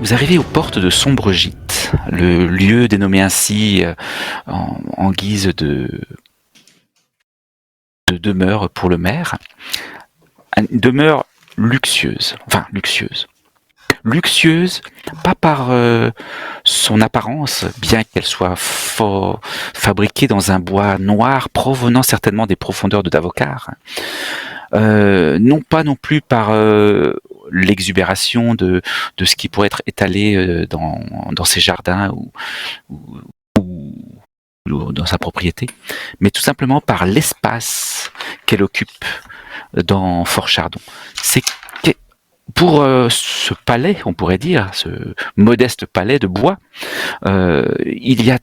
Vous arrivez aux portes de Sombre-Gîte, le lieu dénommé ainsi en guise de demeure pour le maire. Une demeure luxueuse, luxueuse, pas par son apparence, bien qu'elle soit fabriquée dans un bois noir provenant certainement des profondeurs de Davokar. Non pas non plus par l'exubération de ce qui pourrait être étalé dans ses jardins ou dans sa propriété, mais tout simplement par l'espace qu'elle occupe dans Fort Chardon. C'est pour ce palais, on pourrait dire, ce modeste palais de bois, il y a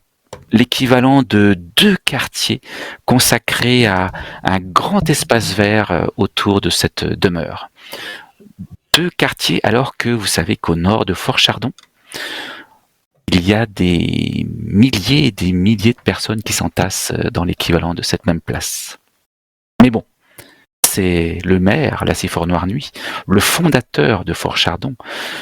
l'équivalent de 2 quartiers consacrés à un grand espace vert autour de cette demeure. 2 quartiers, alors que vous savez qu'au nord de Fort Chardon, il y a des milliers et des milliers de personnes qui s'entassent dans l'équivalent de cette même place. Mais bon, c'est le maire, Lassifor Noirnuit, le fondateur de Fort Chardon,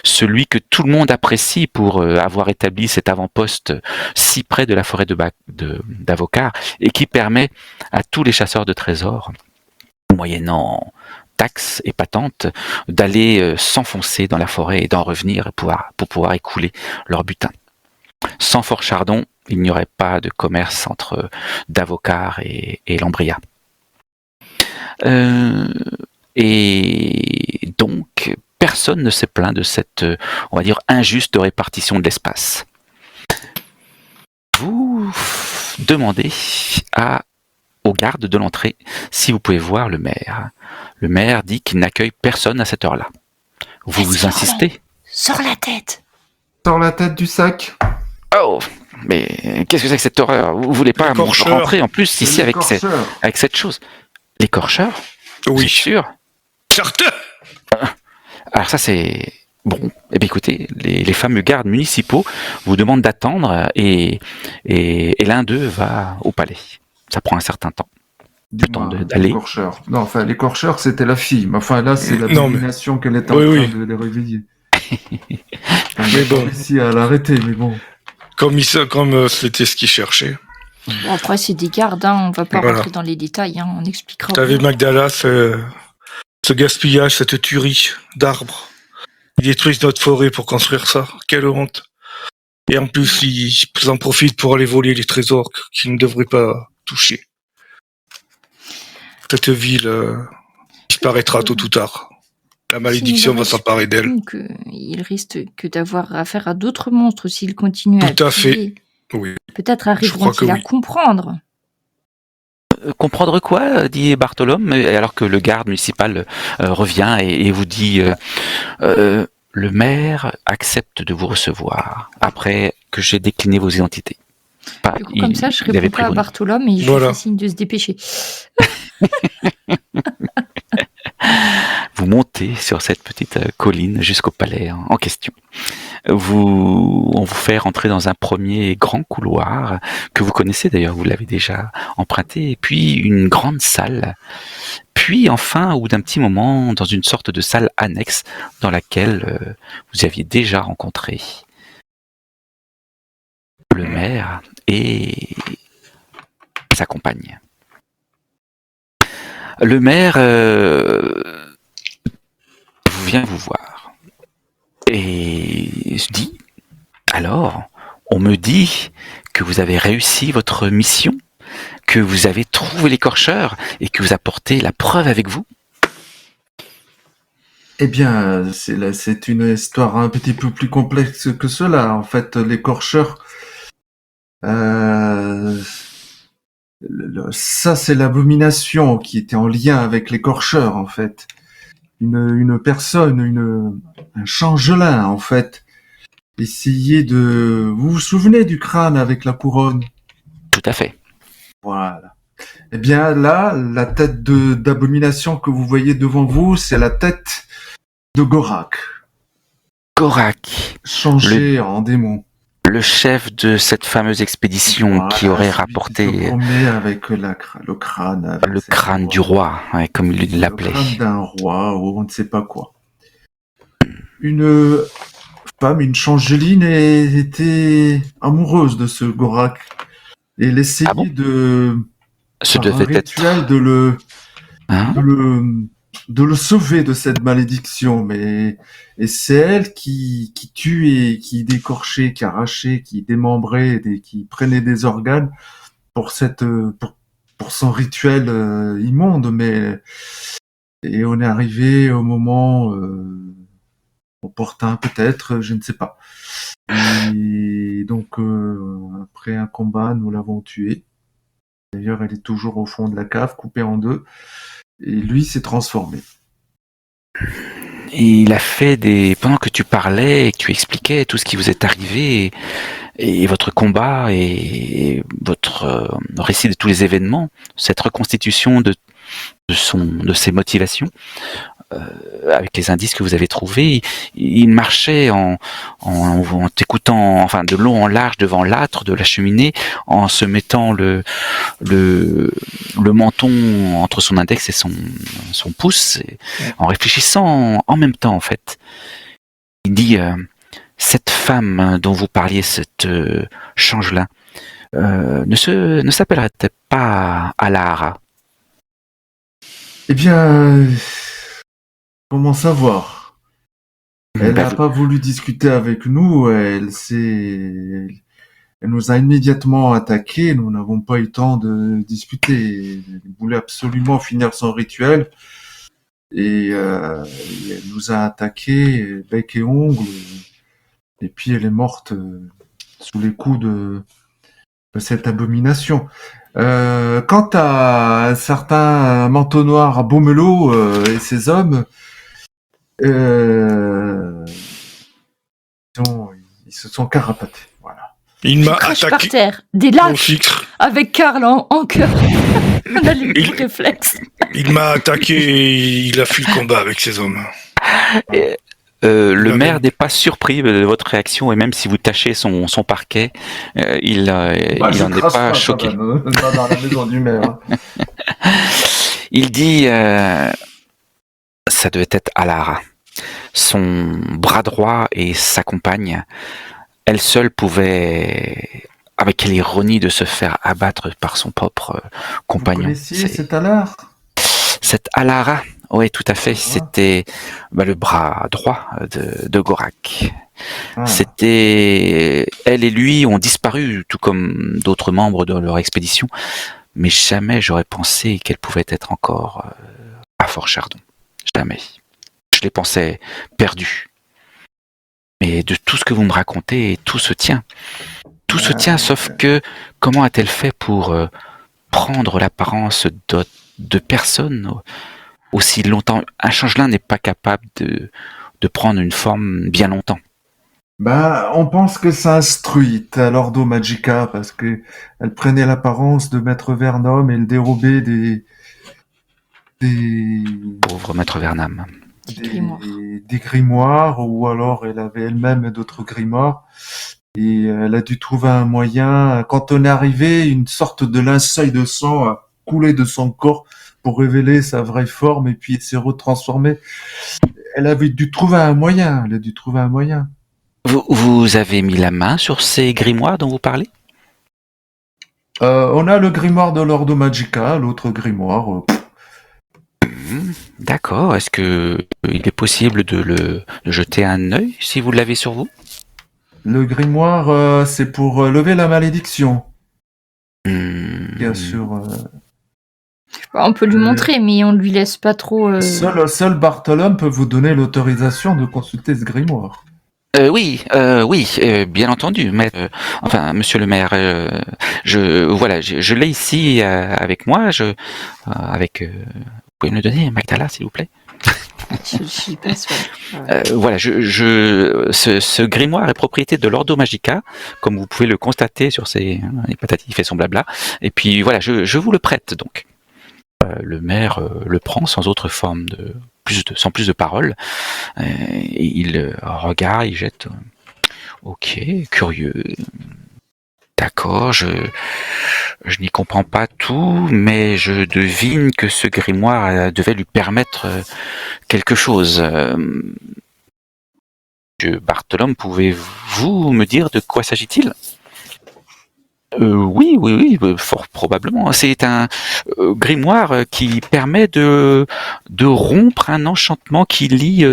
celui que tout le monde apprécie pour avoir établi cet avant-poste si près de la forêt d'Avokar et qui permet à tous les chasseurs de trésors, moyennant taxes et patentes, d'aller s'enfoncer dans la forêt et d'en revenir pour pouvoir écouler leur butin. Sans Fort Chardon, il n'y aurait pas de commerce entre Davokar et Lambria. Et donc, personne ne s'est plaint de cette, on va dire, injuste répartition de l'espace. Vous demandez aux gardes de l'entrée si vous pouvez voir le maire. Le maire dit qu'il n'accueille personne à cette heure-là. Vous insistez ? Sors la tête. Sors la tête du sac. Oh, mais qu'est-ce que c'est que cette horreur ? Vous voulez pas rentrer en plus ici avec cette chose ? L'écorcheur ? Oui. C'est sûr ? Certain. Alors ça c'est... Bon, eh bien écoutez, les fameux gardes municipaux vous demandent d'attendre et l'un d'eux va au palais. Ça prend un certain temps. Le temps d'aller. L'écorcheur. Non, enfin, l'écorcheur, c'était la fille. Mais enfin, là, c'est la domination qu'elle est en train de les réveiller. Mais bon. Ici à l'arrêter, mais bon. Comme c'était ce qu'il cherchait. Bon, après, c'est des gardes, hein. On va pas rentrer dans les détails, hein. On expliquera. T'avais Magdala, ce gaspillage, cette tuerie d'arbres. Ils détruisent notre forêt pour construire ça. Quelle honte. Et en plus, ils en profitent pour aller voler les trésors qu'ils ne devraient pas toucher. Cette ville disparaîtra tôt ou tard. La malédiction va s'emparer d'elle. Il risque que d'avoir affaire à d'autres monstres s'il continue à... Tout à fait. Oui. Peut-être arriveront-ils à comprendre. Comprendre quoi ? Dit Bartholome, alors que le garde municipal revient et vous dit le maire accepte de vous recevoir après que j'ai décliné vos identités. Du coup, comme ça, je réponds pas à Bartholome et je lui fais signe de se dépêcher. Vous montez sur cette petite colline jusqu'au palais en question. On vous fait rentrer dans un premier grand couloir que vous connaissez d'ailleurs, vous l'avez déjà emprunté, et puis une grande salle. Puis enfin, au bout d'un petit moment, dans une sorte de salle annexe dans laquelle vous aviez déjà rencontré le maire et sa compagne. Le maire vient vous voir et se dit « Alors, on me dit que vous avez réussi votre mission, que vous avez trouvé l'écorcheur et que vous apportez la preuve avec vous ?» Eh bien, c'est une histoire un petit peu plus complexe que cela. En fait, l'écorcheur... ça, c'est l'abomination qui était en lien avec l'écorcheur, en fait. Une personne, un changelin, en fait, essayait de... Vous vous souvenez du crâne avec la couronne ? Tout à fait. Voilà. Eh bien, là, la tête d'abomination que vous voyez devant vous, c'est la tête de Gorak. Gorak. Changé en démon. Le chef de cette fameuse expédition qui aurait rapporté avec le crâne. Le crâne du roi, comme il l'appelait. Le crâne d'un roi ou on ne sait pas quoi. Une femme, une Changeline, était amoureuse de ce Gorak. Et elle essayait Ah bon? Ce par un devait rituel être... Hein? de le sauver de cette malédiction. Et c'est elle qui tuait, qui décorchait, qui arrachait, qui démembrait, qui prenait des organes pour pour son rituel immonde. Et on est arrivé au moment opportun, peut-être, je ne sais pas. Et donc, après un combat, nous l'avons tuée. D'ailleurs, elle est toujours au fond de la cave, coupée en deux. Et lui s'est transformé. Et il a fait pendant que tu parlais et que tu expliquais tout ce qui vous est arrivé et votre combat et votre récit de tous les événements, cette reconstitution de ses motivations, avec les indices que vous avez trouvés, il marchait en t'écoutant, enfin, de long en large devant l'âtre de la cheminée, en se mettant le menton entre son index et son pouce, en réfléchissant en même temps, en fait. Il dit, cette femme dont vous parliez, cette Changelin, ne s'appellerait-elle pas Alara? Eh bien, comment savoir? Elle n'a pas voulu discuter avec nous. Elle nous a immédiatement attaqués. Nous n'avons pas eu le temps de discuter. Elle voulait absolument finir son rituel. Et elle nous a attaqués bec et ongles. Et puis elle est morte sous les coups de cette abomination. Quant à un certain manteau noir à Beaumelot et ses hommes, ils se sont carapatés. Voilà. Il m'a Crache attaqué. par terre, des lâches, avec Karl en cœur. On a les bons réflexes. Il m'a attaqué et il a fui le combat avec ses hommes. Le maire n'est pas surpris de votre réaction et même si vous tâchez son parquet, il n'en est pas choqué. Dans la maison du maire. Il dit, ça devait être Alara. Son bras droit et sa compagne, elle seule pouvait, avec quelle ironie, de se faire abattre par son propre compagnon. Vous connaissiez cet Alara? Cette Alara, oui, tout à fait. C'était le bras droit de Gorak. C'était, elle et lui ont disparu, tout comme d'autres membres de leur expédition. Mais jamais j'aurais pensé qu'elle pouvait être encore à Fort Chardon. Jamais. Je les pensais perdus. Mais de tout ce que vous me racontez, tout se tient. Tout se tient, sauf que comment a-t-elle fait pour prendre l'apparence de personne aussi longtemps? Un changelin n'est pas capable de prendre une forme bien longtemps. On pense que ça instruite à l'Ordo Magica parce que elle prenait l'apparence de Maître Vernum et le dérobait des pauvre Maître Vernam. Des grimoires, ou alors elle avait elle-même d'autres grimoires. Et elle a dû trouver un moyen, quand on est arrivé, une sorte de linceul de sang a coulé de son corps pour révéler sa vraie forme et puis s'est retransformée. Elle avait dû trouver un moyen, Vous avez mis la main sur ces grimoires dont vous parlez? On a le grimoire de l'Ordo Magica, l'autre grimoire. D'accord. Est-ce que il est possible de jeter un œil si vous l'avez sur vous? Le grimoire, c'est pour lever la malédiction. Bien sûr. On peut lui montrer, mais on lui laisse pas trop. Seul Bartholome peut vous donner l'autorisation de consulter ce grimoire. Oui, bien entendu. Mais enfin, Monsieur le maire, je l'ai ici avec moi. Vous pouvez me le donner, Magdala, s'il vous plaît? Je suis pas sûre. Voilà, ce grimoire est propriété de l'Ordo Magica, comme vous pouvez le constater sur les patatifs et son blabla. Et puis voilà, je vous le prête donc. Le maire le prend sans autre forme sans plus de paroles. Et il regarde, il jette. Ok, curieux. D'accord, je n'y comprends pas tout, mais je devine que ce grimoire devait lui permettre quelque chose. Monsieur Bartolome, pouvez-vous me dire de quoi s'agit-il ? Oui, fort probablement. C'est un grimoire qui permet de rompre un enchantement qui lie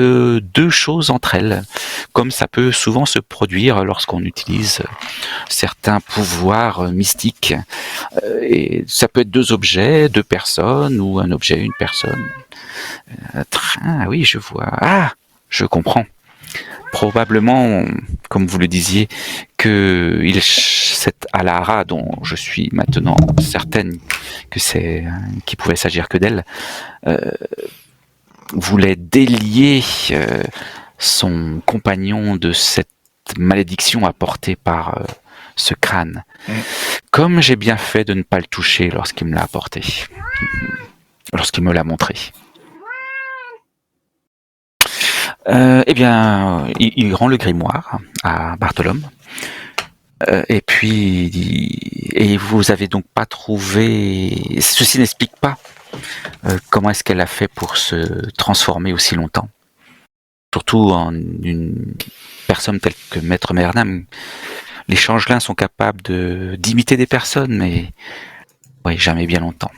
deux choses entre elles, comme ça peut souvent se produire lorsqu'on utilise certains pouvoirs mystiques. Et ça peut être deux objets, deux personnes, ou un objet, une personne. Ah oui, je vois. Ah, je comprends. Probablement, comme vous le disiez, que cette Alara, dont je suis maintenant certaine que c'est qu'il pouvait s'agir que d'elle, voulait délier son compagnon de cette malédiction apportée par ce crâne. Comme j'ai bien fait de ne pas le toucher lorsqu'il me l'a apporté, lorsqu'il me l'a montré. Eh bien, il rend le grimoire à Bartolome. Et puis, et vous avez donc pas trouvé. Ceci n'explique pas comment est-ce qu'elle a fait pour se transformer aussi longtemps. Surtout en une personne telle que Maître Mernam. Les changelins sont capables d'imiter des personnes, mais oui, jamais bien longtemps.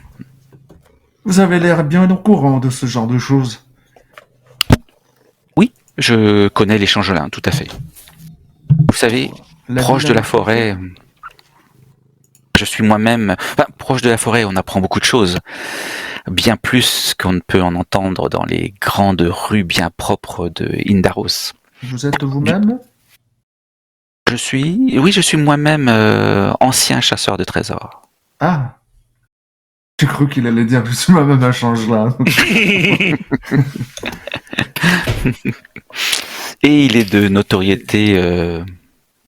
Vous avez l'air bien au courant de ce genre de choses. Je connais les changelins, tout à fait. Vous savez, proche de la forêt, je suis moi-même... Enfin, proche de la forêt, on apprend beaucoup de choses. Bien plus qu'on ne peut en entendre dans les grandes rues bien propres de Indaros. Vous êtes vous-même ? Je suis moi-même ancien chasseur de trésors. Ah, j'ai cru qu'il allait dire je suis moi-même un changelin. Et il est de notoriété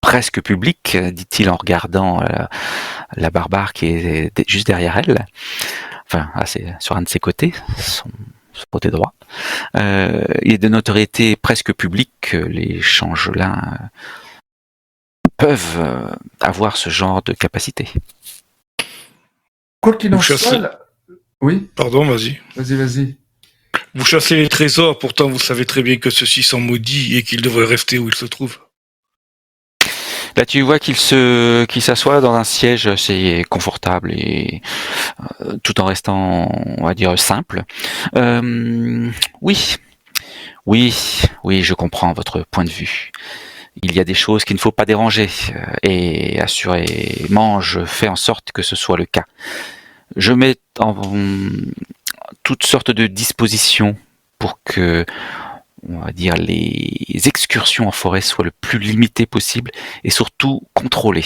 presque publique, dit-il en regardant la barbare qui est juste derrière elle. Enfin, sur un de ses côtés, son côté droit. Il est de notoriété presque publique que les changelins peuvent avoir ce genre de capacité. Quoi qu'il en soit... Oui ? Pardon, vas-y. Vas-y. Vous chassez les trésors, pourtant vous savez très bien que ceux-ci sont maudits et qu'ils devraient rester où ils se trouvent. Là, tu vois qu'il s'assoit dans un siège assez confortable et tout en restant, on va dire, simple. Oui, je comprends votre point de vue. Il y a des choses qu'il ne faut pas déranger et assurément, je fais en sorte que ce soit le cas. Je mets en toutes sortes de dispositions pour que, on va dire, les excursions en forêt soient le plus limitées possible et surtout contrôlées.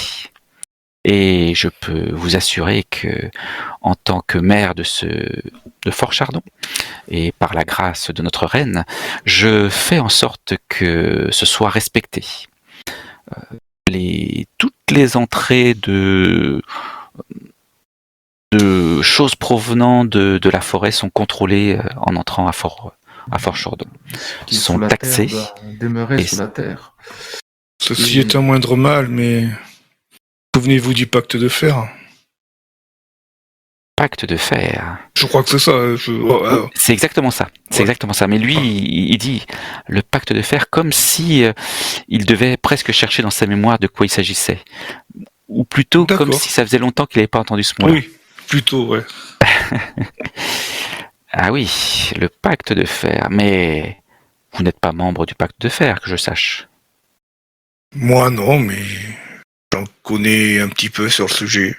Et je peux vous assurer que, en tant que maire de Fort Chardon, et par la grâce de notre reine, je fais en sorte que ce soit respecté. Toutes les entrées de choses provenant de la forêt sont contrôlées en entrant à Fort Chardon. Qui sont taxés. Demeurer sous la terre. Ceci est un moindre mal, mais souvenez-vous du pacte de fer. Pacte de fer. Je crois que c'est ça. C'est exactement ça. C'est exactement ça. Mais lui, il dit le pacte de fer comme si il devait presque chercher dans sa mémoire de quoi il s'agissait. Ou plutôt comme si ça faisait longtemps qu'il n'avait pas entendu ce mot-là. Oui, plutôt, ouais. Ah oui, le pacte de fer. Mais vous n'êtes pas membre du pacte de fer, que je sache. Moi, non, mais j'en connais un petit peu sur le sujet.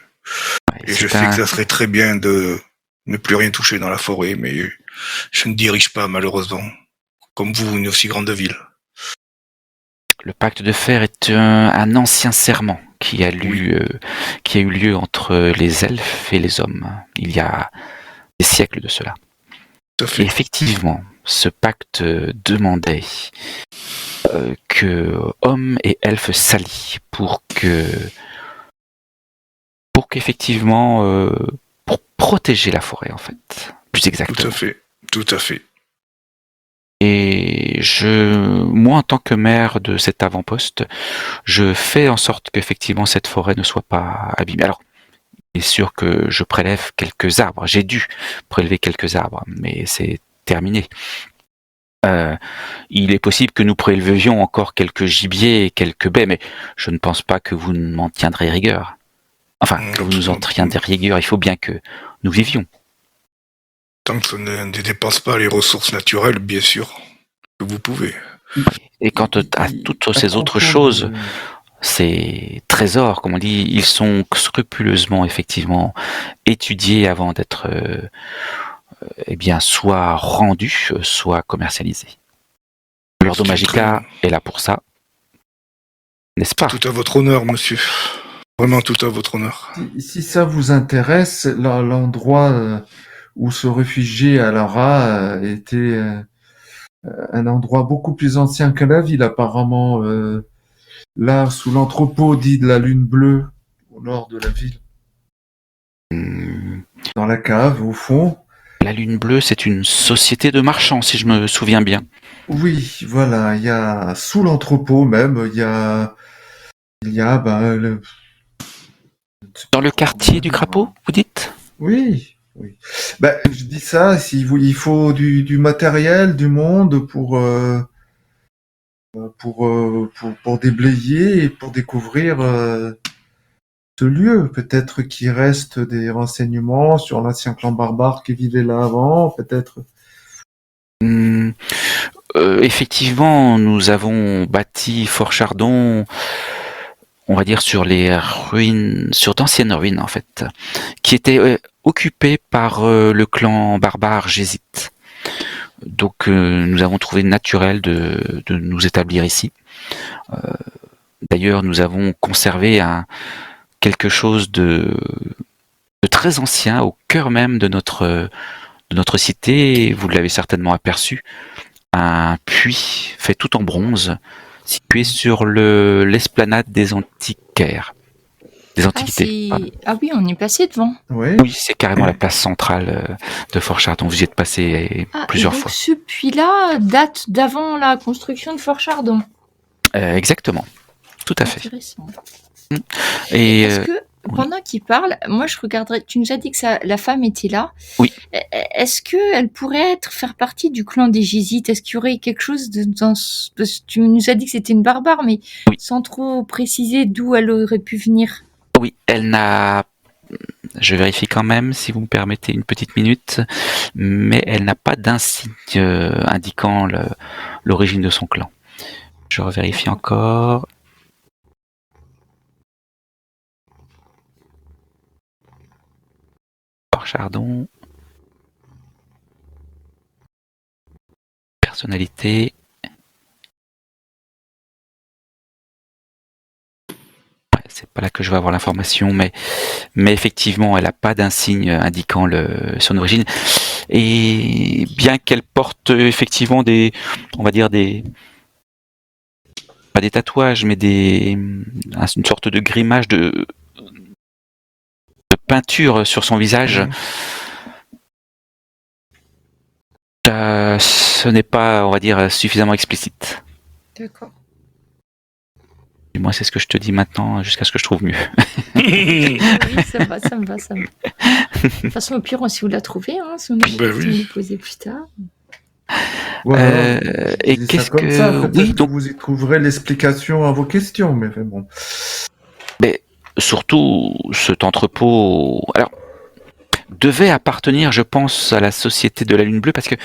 Ouais, et je sais que ça serait très bien de ne plus rien toucher dans la forêt, mais je ne dirige pas, malheureusement, comme vous, une aussi grande ville. Le pacte de fer est un ancien serment qui a eu lieu entre les elfes et les hommes. Il y a des siècles de cela. Et effectivement, ce pacte demandait que hommes et elfes s'allient pour qu'effectivement, pour protéger la forêt, en fait, plus exactement. Tout à fait. Et moi, en tant que maire de cet avant-poste, je fais en sorte qu'effectivement cette forêt ne soit pas abîmée. Alors, il est sûr que je prélève quelques arbres. J'ai dû prélever quelques arbres, mais c'est terminé. Il est possible que nous prélevions encore quelques gibiers et quelques baies, mais je ne pense pas que vous m'en tiendrez rigueur. Enfin, que vous nous en tiendrez rigueur, il faut bien que nous vivions. Tant que ça ne dépasse pas les ressources naturelles, bien sûr, que vous pouvez. Et quant à toutes ces autres choses, ces trésors, comme on dit, ils sont scrupuleusement, effectivement, étudiés avant d'être, soit rendus, soit commercialisés. L'Ordo Magica est là pour ça, n'est-ce pas? Tout à votre honneur, monsieur. Vraiment tout à votre honneur. Si ça vous intéresse, l'endroit où se réfugier à Lara était un endroit beaucoup plus ancien que la ville, apparemment. Là, sous l'entrepôt dit de la Lune Bleue, au nord de la ville. Dans la cave, au fond. La Lune Bleue, c'est une société de marchands, si je me souviens bien. Oui, voilà, il y a sous l'entrepôt même, il y a Dans le quartier du Crapaud, vous dites? Oui. Je dis ça, il faut du matériel, du monde pour déblayer et pour découvrir ce lieu. Peut-être qu'il reste des renseignements sur l'ancien clan barbare qui vivait là avant, peut-être. Effectivement, nous avons bâti Fort Chardon, on va dire sur les ruines, sur d'anciennes ruines en fait, qui étaient occupées par le clan barbare Gésite. Donc nous avons trouvé naturel de nous établir ici. D'ailleurs, nous avons conservé quelque chose de très ancien au cœur même de notre cité. Vous l'avez certainement aperçu, un puits fait tout en bronze, situé sur l'esplanade des antiquaires. Des antiquités. Ah oui, on est passé devant. Oui, c'est carrément la place centrale de Fort Chardon. Vous y êtes passé plusieurs fois. Ce puits-là date d'avant la construction de Fort Chardon. Exactement. Tout à fait. Intéressant. Et est-ce que, pendant qu'il parle, moi je regarderais, tu nous as dit que la femme était là. Oui. Est-ce qu'elle pourrait faire partie du clan des Gésites? Est-ce qu'il y aurait quelque chose parce que tu nous as dit que c'était une barbare, mais sans trop préciser d'où elle aurait pu venir. Oui, elle n'a... Je vérifie quand même, si vous me permettez une petite minute, mais elle n'a pas d'insigne indiquant l'origine de son clan. Je revérifie encore. Fort Chardon. Personnalité. C'est pas là que je vais avoir l'information, mais effectivement, elle n'a pas d'insigne indiquant son origine. Et bien qu'elle porte effectivement pas des tatouages, mais une sorte de grimage de peinture sur son visage, ce n'est pas, on va dire, suffisamment explicite. D'accord. Et moi, c'est ce que je te dis maintenant, jusqu'à ce que je trouve mieux. Oui, ça me va. De toute façon, au pire, si vous la trouvez, si on a des questions à vous poser plus tard. Et qu'est-ce que... Ça, donc vous y trouverez l'explication à vos questions, mais bon. Mais surtout, cet entrepôt... Alors, devait appartenir, je pense, à la Société de la Lune Bleue, parce que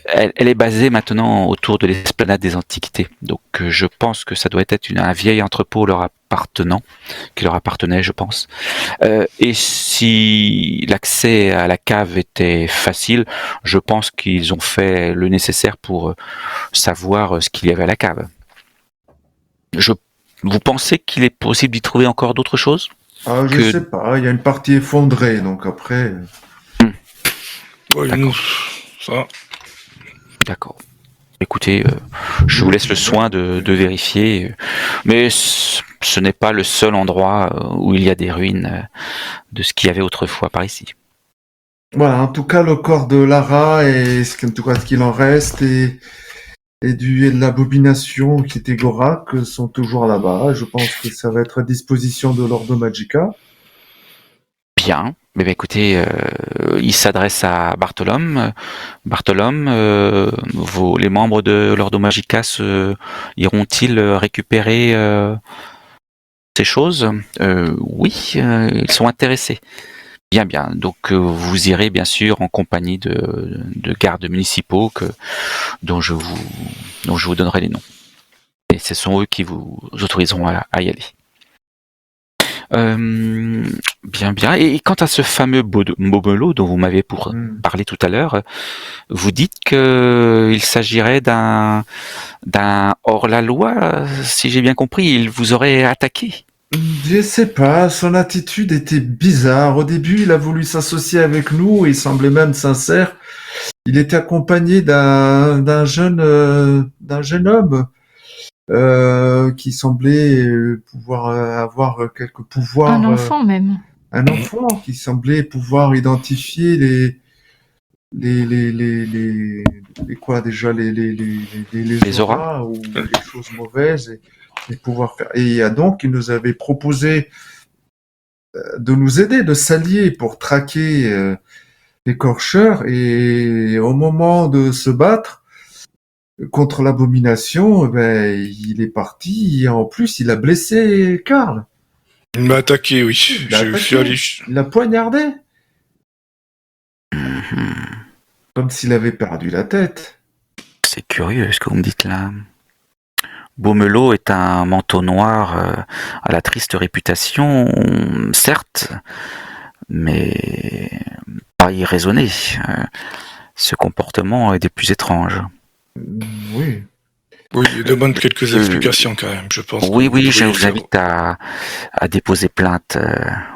elle est basée maintenant autour de l'esplanade des Antiquités. Donc je pense que ça doit être un vieil entrepôt qui leur appartenait, je pense. Et si l'accès à la cave était facile, je pense qu'ils ont fait le nécessaire pour savoir ce qu'il y avait à la cave. Vous pensez qu'il est possible d'y trouver encore d'autres choses ? Je sais pas, il y a une partie effondrée, donc après... Ça. D'accord. Écoutez, je vous laisse le soin de vérifier, mais ce n'est pas le seul endroit où il y a des ruines de ce qu'il y avait autrefois par ici. Voilà, en tout cas, le corps de Lara, et ce qu'il en reste, et de l'abomination qui était Gorak sont toujours là-bas. Je pense que ça va être à disposition de l'Ordo Magica. Bien. Mais bien, écoutez, il s'adresse à Bartholome. Bartholome, les membres de l'Ordo Magicas iront-ils récupérer ces choses? Oui, ils sont intéressés. Bien, bien. Donc vous irez bien sûr en compagnie de gardes municipaux dont je vous donnerai les noms. Et ce sont eux qui vous autoriseront à y aller. Bien, bien. Et quant à ce fameux Bomelo dont vous m'avez parlé tout à l'heure, vous dites qu'il s'agirait d'un hors-la-loi, si j'ai bien compris. Il vous aurait attaqué. Je sais pas, son attitude était bizarre. Au début, il a voulu s'associer avec nous et il semblait même sincère. Il était accompagné d'un jeune homme qui semblait pouvoir avoir quelques pouvoirs. Un enfant même. Un enfant qui semblait pouvoir identifier les quoi déjà Les auras ou les choses mauvaises et pouvoir faire. Et donc il nous avait proposé de nous aider, de s'allier pour traquer l'écorcheur et au moment de se battre contre l'abomination, il est parti et en plus il a blessé Karl. Il m'a attaqué, oui. Je suis allé. Il l'a poignardé. Comme s'il avait perdu la tête. C'est curieux ce que vous me dites là. Bomelo est un manteau noir à la triste réputation, certes, mais pas irraisonné. Ce comportement est des plus étranges. Oui. Oui, il demande quelques explications quand même, je pense. Oui, je vous invite à déposer plainte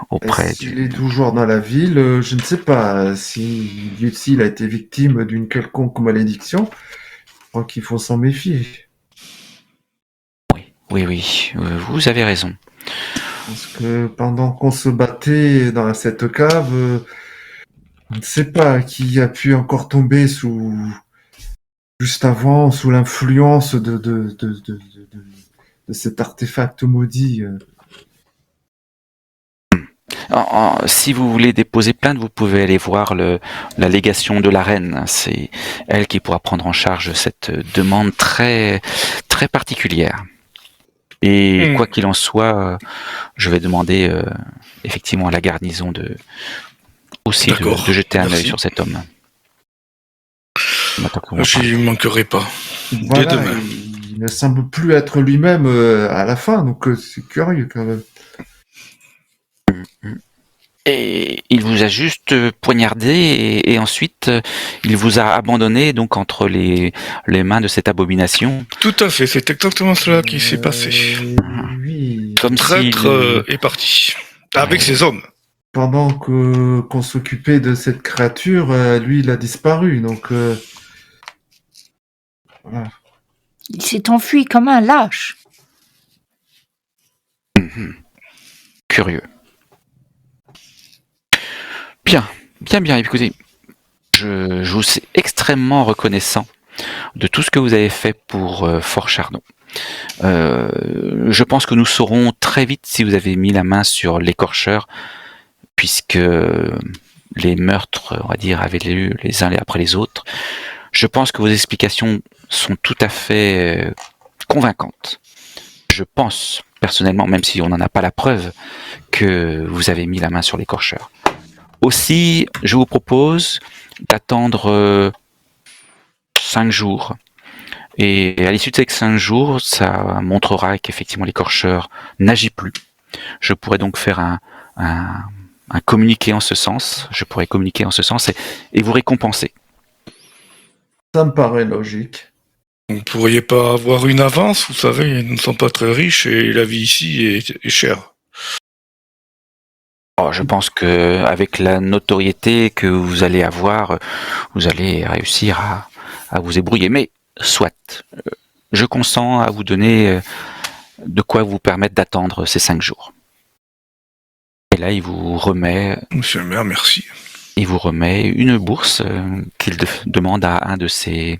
auprès S'il est toujours dans la ville, je ne sais pas si lui aussi il a été victime d'une quelconque malédiction. Je crois qu'il faut s'en méfier. Oui, vous avez raison. Parce que pendant qu'on se battait dans cette cave, on ne sait pas qui a pu encore tomber juste avant, sous l'influence de cet artefact maudit. Si vous voulez déposer plainte, vous pouvez aller voir la légation de la reine. C'est elle qui pourra prendre en charge cette demande très, très particulière. Et quoi qu'il en soit, je vais demander effectivement à la garnison de jeter un œil sur cet homme. Je ne manquerai pas. Voilà, dès demain. Il ne semble plus être lui-même à la fin, donc c'est curieux quand même. Et il vous a juste poignardé et ensuite il vous a abandonné donc entre les mains de cette abomination. Tout à fait, c'est exactement cela qui s'est passé. Oui. Comme le traître est parti avec ses hommes. Pendant qu'on s'occupait de cette créature, lui il a disparu, donc voilà. Il s'est enfui comme un lâche. Curieux. Bien, écoutez, je vous suis extrêmement reconnaissant de tout ce que vous avez fait pour Fort Chardon. Je pense que nous saurons très vite si vous avez mis la main sur l'écorcheur, puisque les meurtres, on va dire, avaient lieu les uns après les autres. Je pense que vos explications sont tout à fait convaincantes. Je pense, personnellement, même si on n'en a pas la preuve, que vous avez mis la main sur l'écorcheur. Aussi, je vous propose d'attendre 5 jours. Et à l'issue de ces 5 jours, ça montrera qu'effectivement l'écorcheur n'agit plus. Je pourrais donc faire un communiqué en ce sens. Je pourrais communiquer en ce sens et vous récompenser. Ça me paraît logique. Vous ne pourriez pas avoir une avance, vous savez, nous ne sommes pas très riches et la vie ici est chère. Je pense que avec la notoriété que vous allez avoir, vous allez réussir à vous ébrouiller. Mais soit, je consens à vous donner de quoi vous permettre d'attendre ces 5 jours. Et là, il vous remet... Monsieur le maire, merci. Il vous remet une bourse qu'il demande à un de ces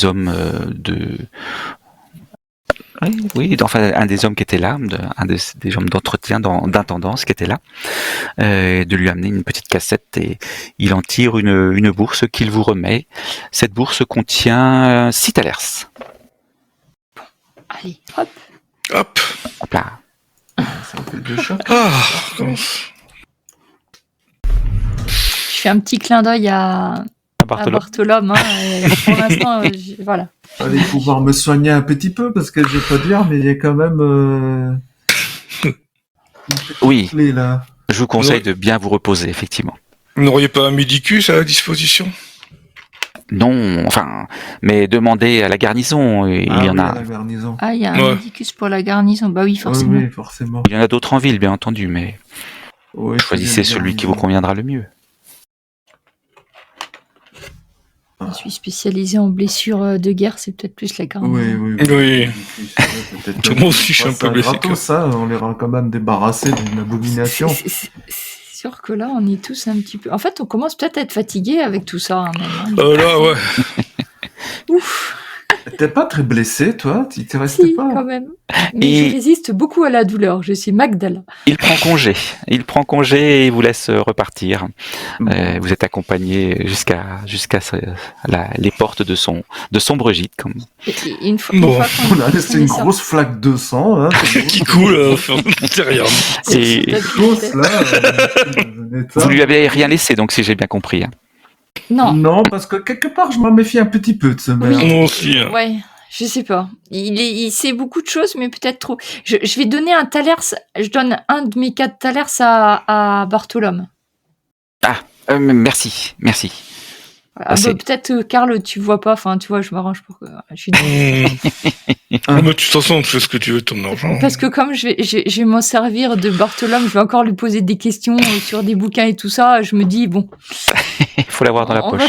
hommes Oui, enfin un des hommes qui était là, des hommes d'entretien, d'intendance qui était là, de lui amener une petite cassette et il en tire une bourse qu'il vous remet. Cette bourse contient 6 thalers. Allez, hop. Hop. Hop là. Ça fait 2 chocs. Ah, Je fais un petit clin d'œil à Bartholome. Pour l'instant, voilà. Allez pouvoir me soigner un petit peu parce que je vais pas dire, mais il y a quand même une petite Oui. clé là. Je vous conseille de bien vous reposer, effectivement. vous n'auriez pas un médicus à la disposition? Non, enfin, mais demandez à la garnison. Il y en oui, a. à la garnison. Ah, il y a un médicus pour la garnison. Bah oui, forcément. Oui, forcément. Il y en a d'autres en ville, bien entendu, mais Oui, choisissez celui qui vous conviendra le mieux. Je suis spécialisée en blessures de guerre, c'est peut-être plus la garnison. Oui. Moi aussi, je suis un peu blessé. Ça, on les rend quand même débarrassés d'une abomination. C'est sûr que là, on est tous un petit peu... En fait, on commence peut-être à être fatigué avec tout ça. Là, ouais. Ouf. T'es pas très blessé, toi? Tu t'es resté pas? Quand même. Mais je résiste beaucoup à la douleur. Je suis Magdala. Il prend congé. Et il vous laisse repartir. Vous êtes accompagné jusqu'à les portes de sombre gîte. Et une fois on a laissé une grosse flaque de sang. Hein, qui coule derrière. Et vous lui avez rien laissé, donc si j'ai bien compris. Hein. Non, parce que quelque part, je m'en méfie un petit peu de ce mec. Moi aussi. Hein. Ouais, je sais pas. Il sait beaucoup de choses, mais peut-être trop. Je vais donner un thalers. Je donne un de mes 4 thalers à Bartholome. Ah, merci. Peut-être, Karl, tu vois pas. Enfin, tu vois, je m'arrange pour que... Je suis mais de toute façon, tu fais ce que tu veux de ton argent. Parce que comme je vais m'en servir de Bartholome, je vais encore lui poser des questions sur des bouquins et tout ça. Je me dis, bon... Il faut l'avoir dans la poche.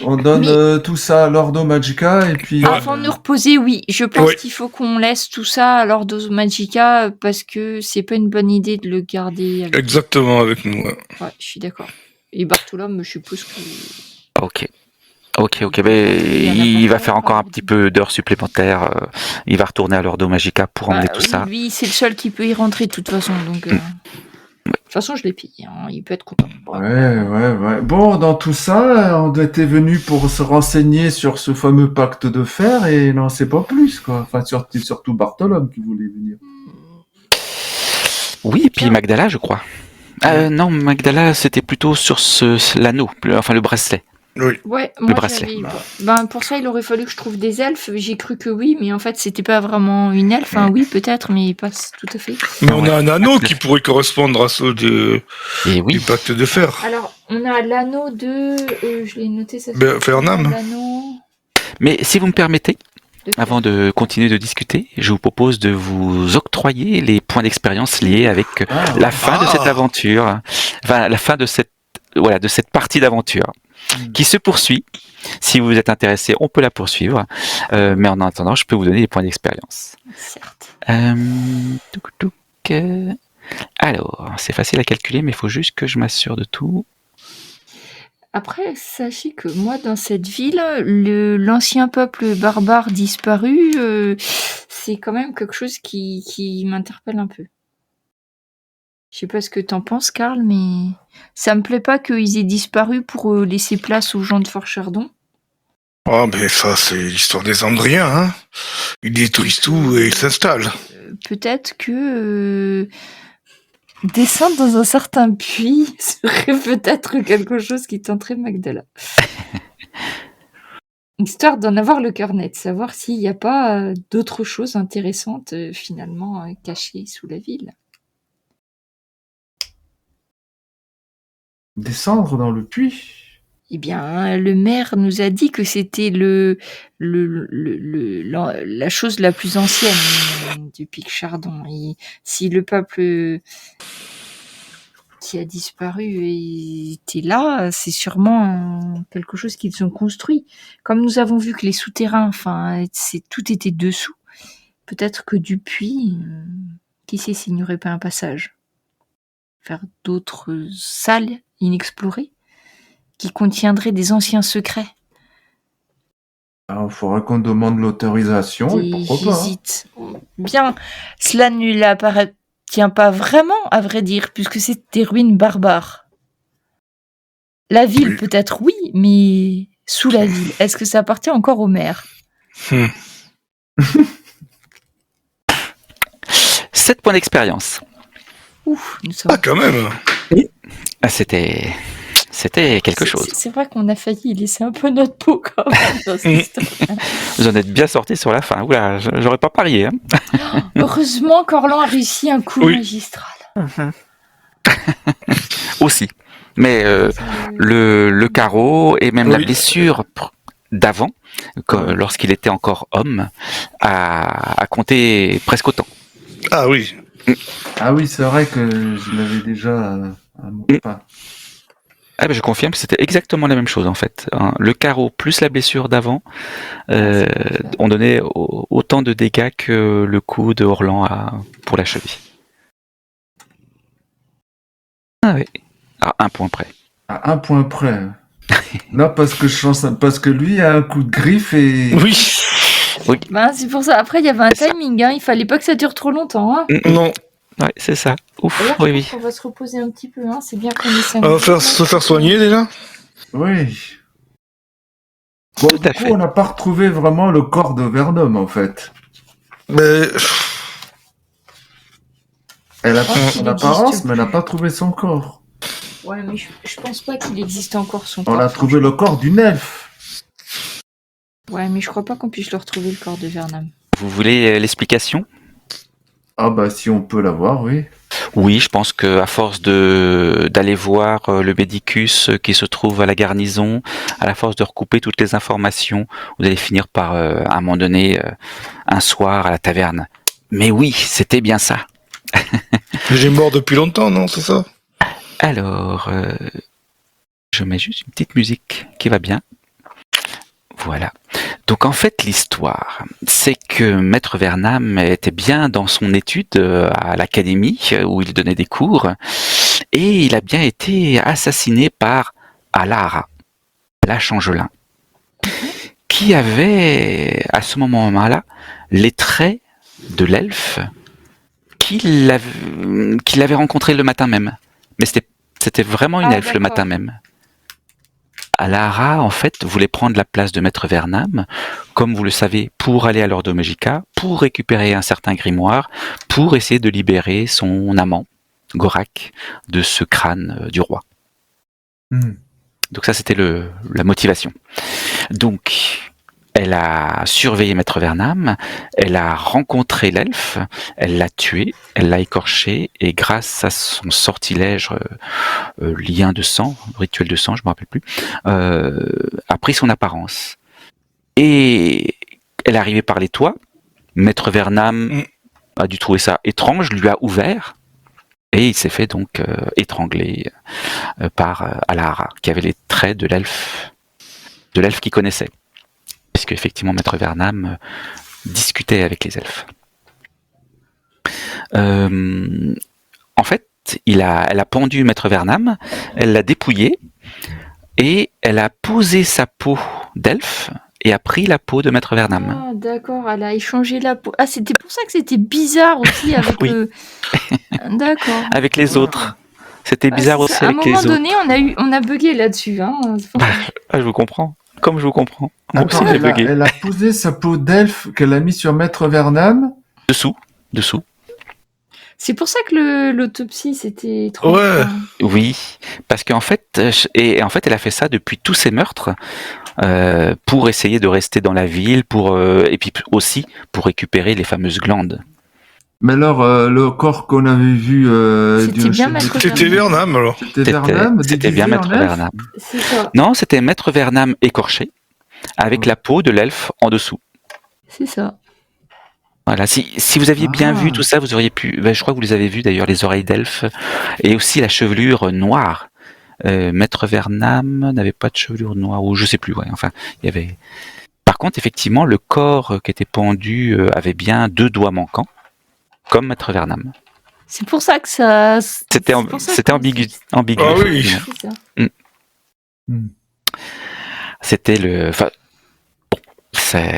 On donne tout ça à l'Ordo Magica et puis... Avant de nous reposer, oui. Je pense qu'il faut qu'on laisse tout ça à l'Ordo Magica parce que c'est pas une bonne idée de le garder. Exactement, avec nous. Ouais, je suis d'accord. Et Bartholome, je suppose que... Ok. Il va faire encore un petit peu d'heures supplémentaires. Il va retourner à l'Ordo Magica pour emmener tout ça. Lui, c'est le seul qui peut y rentrer de toute façon. Donc, de toute façon, je l'ai payé. Hein. Il peut être content. Ouais. Bon, dans tout ça, on était venu pour se renseigner sur ce fameux pacte de fer et n'en sait pas plus, quoi. Enfin, surtout Bartholome qui voulait venir. Oui, et puis Magdala, je crois. Non, Magdala, c'était plutôt sur l'anneau, le bracelet. Oui. Ouais, le moi bracelet. pour ça, il aurait fallu que je trouve des elfes. J'ai cru que oui, mais en fait, c'était pas vraiment une elfe. Enfin, oui, peut-être, mais pas tout à fait. Mais on a un anneau qui pourrait correspondre à ceux du pacte de fer. Alors, on a l'anneau de... je l'ai noté, ça. Fernam. Mais si vous me permettez, avant de continuer de discuter, je vous propose de vous octroyer les points d'expérience liés avec la fin de cette aventure. Enfin, la fin de cette partie d'aventure. Qui se poursuit. Si vous êtes intéressé, on peut la poursuivre. Mais en attendant, je peux vous donner des points d'expérience. Certes. Alors, c'est facile à calculer, mais il faut juste que je m'assure de tout. Après, sachez que moi, dans cette ville, l'ancien peuple barbare disparu, c'est quand même quelque chose qui m'interpelle un peu. Je sais pas ce que t'en penses, Karl, mais ça me plaît pas qu'ils aient disparu pour laisser place aux gens de Fort Chardon. Ah, mais ça, c'est l'histoire des Andriens, hein. Ils détruisent tout et ils s'installent. Peut-être que descendre dans un certain puits serait peut-être quelque chose qui tenterait Magdala. Histoire d'en avoir le cœur net, savoir s'il n'y a pas d'autres choses intéressantes finalement cachées sous la ville. Descendre dans le puits. Eh bien, le maire nous a dit que c'était la chose la plus ancienne du Pic Chardon. Et si le peuple qui a disparu était là, c'est sûrement quelque chose qu'ils ont construit. Comme nous avons vu que les souterrains, tout était dessous, peut-être que du puits, qui sait s'il n'y aurait pas un passage vers d'autres salles inexplorées qui contiendraient des anciens secrets. Alors, il faudra qu'on demande l'autorisation et pourquoi pas. J'hésite. Bien, cela ne lui appartient pas vraiment, à vrai dire, puisque c'est des ruines barbares. La ville, Oui. peut-être, oui, mais sous la ville, est-ce que ça appartient encore au maire? 7 points d'expérience. Ouf, nous sommes... Ah, quand même. Ah, c'était quelque chose. C'est vrai qu'on a failli laisser un peu notre peau quand même dans cette histoire. Vous en êtes bien sorti sur la fin. Oula, j'aurais pas parié. Hein. Heureusement qu'Orlan a réussi un coup Oui. magistral. Aussi. Mais le carreau et même la Oui. blessure d'avant, lorsqu'il était encore homme, a compté presque autant. Ah oui. Ah oui, c'est vrai que je l'avais déjà à mon pas. Ah ben je confirme que c'était exactement la même chose en fait. Hein. Le carreau plus la blessure d'avant ont donné autant de dégâts que le coup de Orlan pour la cheville. Ah oui. À 1 point près. À 1 point près. Non, parce que lui a un coup de griffe et... Oui. Ben, c'est pour ça. Après, il y avait un C'est ça. timing. Hein. Il fallait pas que ça dure trop longtemps. Hein. Non. Ouais, c'est ça. Ouf. D'ailleurs, Oui, je oui. pense qu'on va se reposer un petit peu. Hein. C'est bien qu'on ait 5 On va se faire soigner déjà. Oui. Bon, Tout du à coup, fait. on n'a pas retrouvé vraiment le corps de Vernom, en fait. Mais Elle a pense pris qu'il son apparence, existe mais elle n'a pas trouvé son corps. Ouais, mais je pense pas qu'il existe encore son On corps. a trouvé le corps d'une elfe. Ouais, mais je crois pas qu'on puisse le retrouver, le corps de Vernam. Vous voulez l'explication ? Ah bah si on peut l'avoir, oui. Oui, je pense que à force d'aller voir le médicus qui se trouve à la garnison, à la force de recouper toutes les informations, vous allez finir par à un moment donné, un soir à la taverne. Mais oui, c'était bien ça. j'ai mort depuis longtemps, non, c'est ça? Alors, je mets juste une petite musique qui va bien. Voilà. Donc en fait, l'histoire, c'est que Maître Vernam était bien dans son étude à l'académie où il donnait des cours et il a bien été assassiné par Alara, la Changelin, qui avait à ce moment-là les traits de l'elfe qu'il avait rencontré le matin même. Mais c'était vraiment une elfe le matin même. Alara, en fait, voulait prendre la place de Maître Vernam, comme vous le savez, pour aller à l'Ordo Magica, pour récupérer un certain grimoire, pour essayer de libérer son amant, Gorak, de ce crâne du roi. Donc ça, c'était la motivation. Donc, elle a surveillé Maître Vernam, elle a rencontré l'elfe, elle l'a tué, elle l'a écorché, et grâce à son sortilège lien de sang, rituel de sang, je me rappelle plus, a pris son apparence. Et elle est arrivée par les toits, Maître Vernam a dû trouver ça étrange, lui a ouvert, et il s'est fait donc étrangler par Alara, qui avait les traits de l'elfe qu'il connaissait. Puisque effectivement Maître Vernam discutait avec les elfes. En fait, elle a pendu Maître Vernam, elle l'a dépouillé et elle a posé sa peau d'elfe et a pris la peau de Maître Vernam. Ah, d'accord, elle a échangé la peau. Ah, c'était pour ça que c'était bizarre aussi avec Oui. D'accord. Avec les autres. C'était bizarre aussi ça. avec les autres. À un moment donné, on a bugué là-dessus. Hein. Ah, je vous comprends. Comme je vous comprends. Moi Attends, aussi, j'ai bugué. elle a posé sa peau d'elfe qu'elle a mis sur Maître Vernam. Dessous. C'est pour ça que l'autopsie, c'était trop... Ouais. Oui, parce qu'en fait, elle a fait ça depuis tous ses meurtres pour essayer de rester dans la ville, et puis aussi pour récupérer les fameuses glandes. Mais alors, le corps qu'on avait vu... C'était bien Maître C'était Vernam, alors. C'était Vernam, C'était bien déguisé en Maître elfe. Vernam. C'est ça. Non, c'était Maître Vernam écorché, avec la peau de l'elfe en dessous. C'est ça. Voilà, si vous aviez bien vu tout ça, vous auriez pu... je crois que vous les avez vus d'ailleurs, les oreilles d'elfe, et aussi la chevelure noire. Maître Vernam n'avait pas de chevelure noire, ou je sais plus, ouais, enfin, il y avait... Par contre, effectivement, le corps qui était pendu avait bien 2 doigts manquants, comme Maître Vernam. C'est pour ça que ça... C'était ambigu. Ah oui. C'est ça. C'était le... Enfin,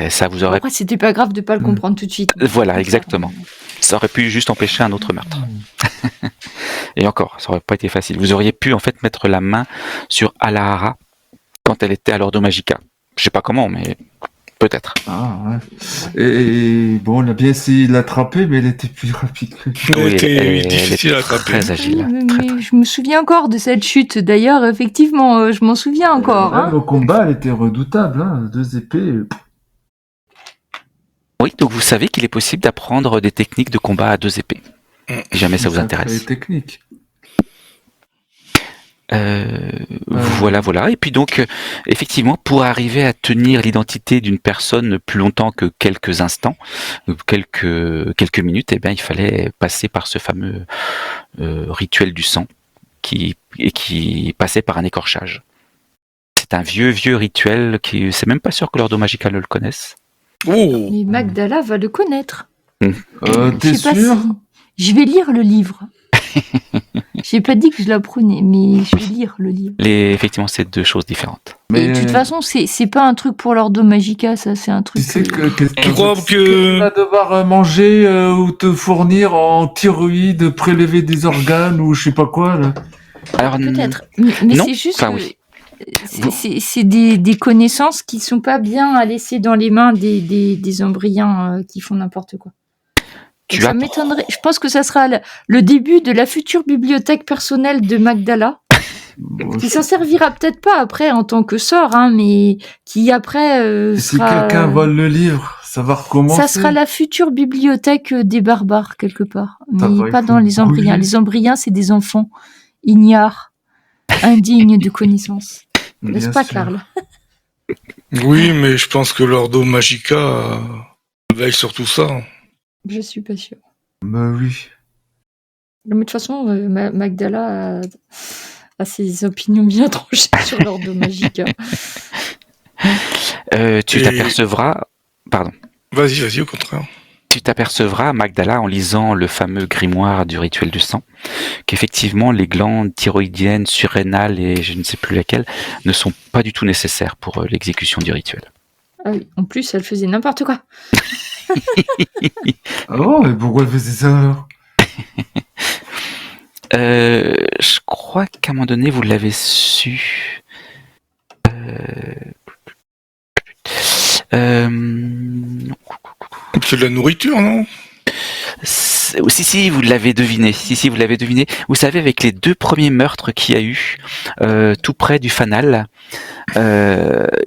ça vous aurait... Après, c'était pas grave de pas le comprendre tout de suite. Voilà, exactement. Ça aurait pu juste empêcher un autre meurtre. Et encore, ça aurait pas été facile. Vous auriez pu en fait mettre la main sur Alahara quand elle était à l'Ordo Magica. Je sais pas comment, mais peut-être. Ah, ouais. Et bon, on a bien essayé de l'attraper, mais elle était plus rapide que Oui, C'était elle difficile à est attraper. très agile. Mais je me souviens encore de cette chute. D'ailleurs, effectivement, je m'en souviens encore. Même Hein. au combat, elle était redoutable, hein. 2 épées. Oui, donc vous savez qu'il est possible d'apprendre des techniques de combat à 2 épées. Si jamais ça vous intéresse. Technique. Voilà. Et puis donc, effectivement, pour arriver à tenir l'identité d'une personne plus longtemps que quelques instants, quelques minutes, eh bien, il fallait passer par ce fameux rituel du sang qui passait par un écorchage. C'est un vieux rituel qui, c'est même pas sûr que l'Ordo Magica le connaisse. Oh, Mais Magdala va le connaître. T'es Je sais pas sûr? si... Je vais lire le livre. J'ai pas dit que je l'apprenais, mais je vais lire le livre. Effectivement, c'est 2 choses différentes. Et de toute façon, c'est pas un truc pour l'Ordo Magica, ça, c'est un truc... Tu sais que tu crois tu que... vas devoir manger ou te fournir en thyroïde, prélever des organes ou je sais pas quoi, là. Alors, Peut-être. Mais non, c'est juste enfin, que oui. c'est des connaissances qui sont pas bien à laisser dans les mains des embryons qui font n'importe quoi. Donc ça m'étonnerait. Je pense que ça sera le début de la future bibliothèque personnelle de Magdala. Qui s'en servira peut-être pas après en tant que sort, hein, mais qui après Si sera... quelqu'un vole le livre, ça va recommencer. Ça sera la future bibliothèque des barbares, quelque part. Ça Mais va, pas il dans faut les embryons. gouiller. Les embryons, c'est des enfants ignares, indignes de connaissances. N'est-ce Bien pas, sûr. Karl? Oui, mais je pense que l'Ordo Magica veille sur tout ça. Je suis pas sûre. Bah oui. Mais de toute façon, Magdala a ses opinions bien tranchées sur l'Ordo Magica. Tu t'apercevras... Pardon. Vas-y, au contraire. Tu t'apercevras, Magdala, en lisant le fameux grimoire du rituel du sang, qu'effectivement les glandes thyroïdiennes, surrénales et je ne sais plus lesquelles ne sont pas du tout nécessaires pour l'exécution du rituel. Ah oui, en plus, elle faisait n'importe quoi. Ah bon, mais pourquoi elle faisait ça alors? Je crois qu'à un moment donné, vous l'avez su. C'est de la nourriture, non? Si, vous l'avez deviné. Si, vous l'avez deviné. Vous savez, avec les 2 premiers meurtres qu'il y a eu, tout près du Fanal, il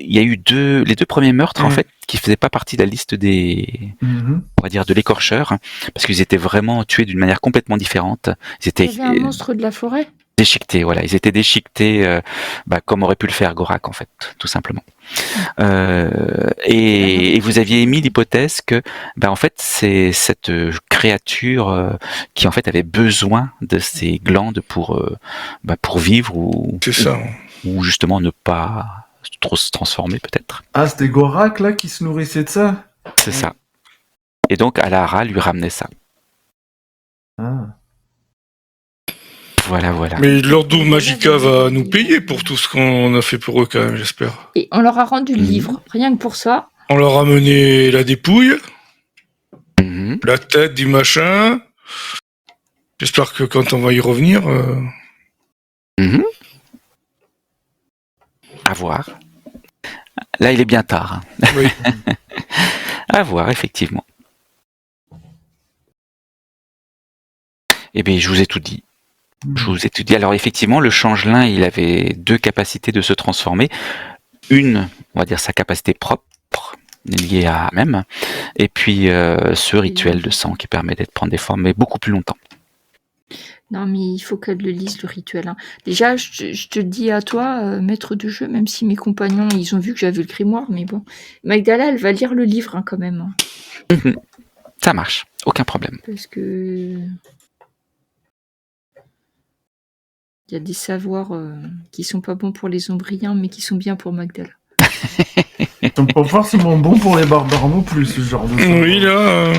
y a eu les 2 premiers meurtres, en fait, qui faisaient pas partie de la liste des, on va dire, de l'écorcheur, parce qu'ils étaient vraiment tués d'une manière complètement différente. Ils étaient Il y avait un monstre de la forêt. déchiquetés, voilà. Ils étaient déchiquetés, comme aurait pu le faire Gorak, en fait, tout simplement. Et vous aviez émis l'hypothèse que, en fait, c'est cette créature qui, en fait, avait besoin de ces glandes pour vivre C'est ça. ou justement ne pas trop se transformer, peut-être. Ah, c'était Gorak là qui se nourrissait de ça? C'est ça. Et donc, Alahara lui ramenait ça. Ah. Voilà. Mais l'Ordo Magica va nous payer pour tout ce qu'on a fait pour eux, quand même, j'espère. Et on leur a rendu le livre, rien que pour ça. On leur a mené la dépouille, Mhm. la tête du machin. J'espère que quand on va y revenir... Mhm. À voir. Là, il est bien tard. Hein. Oui. À voir, effectivement. Eh bien, je vous ai tout dit. Alors, effectivement, le changelin, il avait 2 capacités de se transformer. Une, on va dire sa capacité propre, liée à même. Et puis, ce rituel de sang qui permet de prendre des formes, mais beaucoup plus longtemps. Non, mais il faut qu'elle le lise, le rituel. Hein. Déjà, je te dis à toi, maître de jeu, même si mes compagnons, ils ont vu que j'avais le grimoire, mais bon. Magdala, elle va lire le livre, hein, quand même. Hein. Ça marche, aucun problème. Parce que... Il y a des savoirs qui sont pas bons pour les ombriens, mais qui sont bien pour Magdala. Ils sont pas forcément bons pour les barbares non plus, ce genre de savoir. Oui, là...